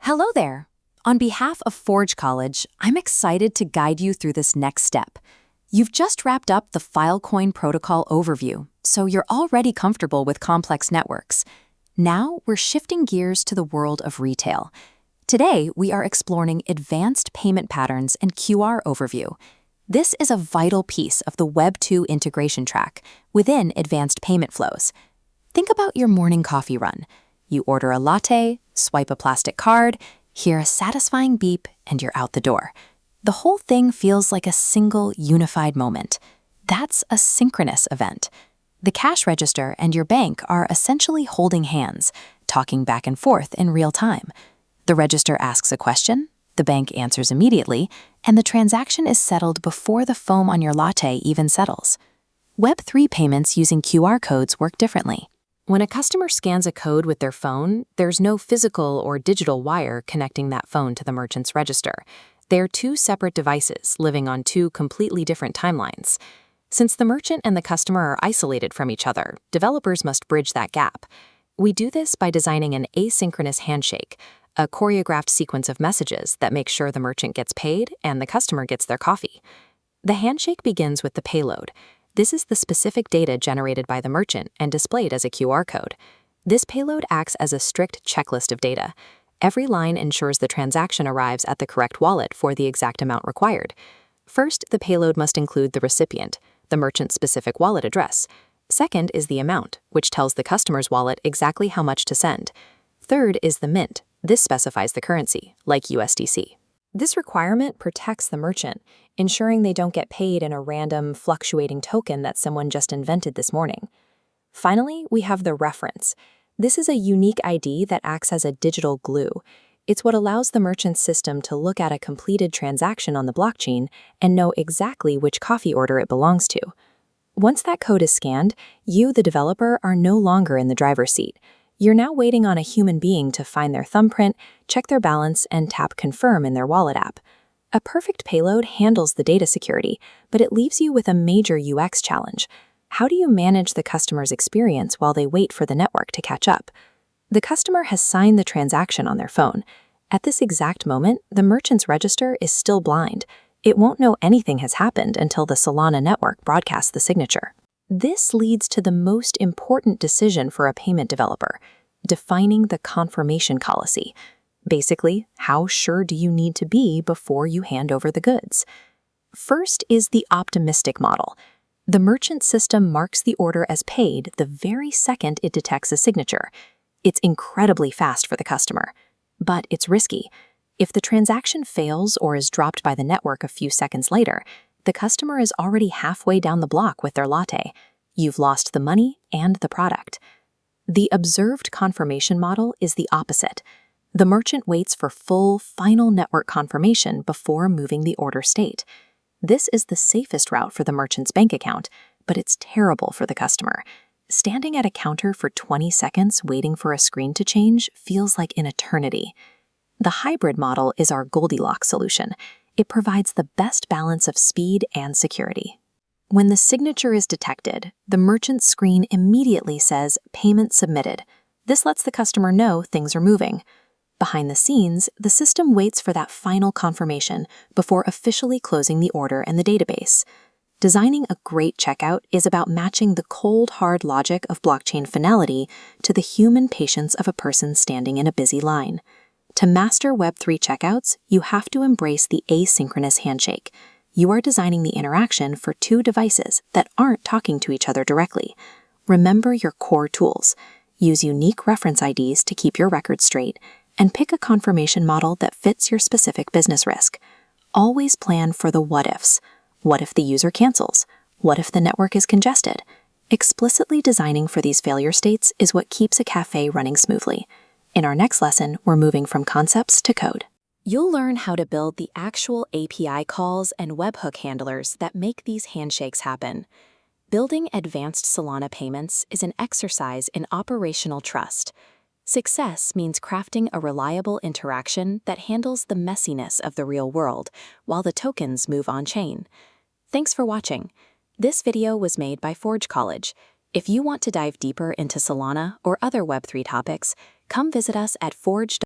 Hello there. On behalf of Forge College, I'm excited to guide you through this next step. You've just wrapped up the Filecoin protocol overview, so you're already comfortable with complex networks. Now we're shifting gears to the world of retail. Today, we are exploring advanced payment patterns and QR overview. This is a vital piece of the Web 2 integration track within advanced payment flows. Think about your morning coffee run. You order a latte, swipe a plastic card, hear a satisfying beep, and you're out the door. The whole thing feels like a single, unified moment. That's a synchronous event. The cash register and your bank are essentially holding hands, talking back and forth in real time. The register asks a question, the bank answers immediately, and the transaction is settled before the foam on your latte even settles. Web3 payments using QR codes work differently. When a customer scans a code with their phone, there's no physical or digital wire connecting that phone to the merchant's register. They're two separate devices living on two completely different timelines. Since the merchant and the customer are isolated from each other, developers must bridge that gap. We do this by designing an asynchronous handshake, a choreographed sequence of messages that makes sure the merchant gets paid and the customer gets their coffee. The handshake begins with the payload. This is the specific data generated by the merchant and displayed as a QR code. This payload acts as a strict checklist of data. Every line ensures the transaction arrives at the correct wallet for the exact amount required. First, the payload must include the recipient, the merchant's specific wallet address. Second is the amount, which tells the customer's wallet exactly how much to send. Third is the mint. This specifies the currency, like USDC. This requirement protects the merchant, ensuring they don't get paid in a random, fluctuating token that someone just invented this morning. Finally, we have the reference. This is a unique ID that acts as a digital glue. It's what allows the merchant's system to look at a completed transaction on the blockchain and know exactly which coffee order it belongs to. Once that code is scanned, you, the developer, are no longer in the driver's seat. You're now waiting on a human being to find their thumbprint, check their balance, and tap confirm in their wallet app. A perfect payload handles the data security, but it leaves you with a major UX challenge. How do you manage the customer's experience while they wait for the network to catch up? The customer has signed the transaction on their phone. At this exact moment, the merchant's register is still blind. It won't know anything has happened until the Solana network broadcasts the signature. This leads to the most important decision for a payment developer, defining the confirmation policy. Basically, how sure do you need to be before you hand over the goods? First is the optimistic model. The merchant system marks the order as paid the very second it detects a signature. It's incredibly fast for the customer, but it's risky. If the transaction fails or is dropped by the network a few seconds later, the customer is already halfway down the block with their latte. You've lost the money and the product. The observed confirmation model is the opposite. The merchant waits for full, final network confirmation before moving the order state. This is the safest route for the merchant's bank account, but it's terrible for the customer. Standing at a counter for 20 seconds waiting for a screen to change feels like an eternity. The hybrid model is our Goldilocks solution. It provides the best balance of speed and security. When the signature is detected, the merchant's screen immediately says "Payment submitted." This lets the customer know things are moving. Behind the scenes, the system waits for that final confirmation before officially closing the order and the database. Designing a great checkout is about matching the cold, hard logic of blockchain finality to the human patience of a person standing in a busy line. To master Web3 checkouts, you have to embrace the asynchronous handshake. You are designing the interaction for two devices that aren't talking to each other directly. Remember your core tools. Use unique reference IDs to keep your records straight, and pick a confirmation model that fits your specific business risk. Always plan for the what-ifs. What if the user cancels? What if the network is congested? Explicitly designing for these failure states is what keeps a cafe running smoothly. In our next lesson, we're moving from concepts to code. You'll learn how to build the actual API calls and webhook handlers that make these handshakes happen. Building advanced Solana payments is an exercise in operational trust. Success means crafting a reliable interaction that handles the messiness of the real world while the tokens move on-chain. Thanks for watching. This video was made by Forge College. If you want to dive deeper into Solana or other Web3 topics, come visit us at forge.com.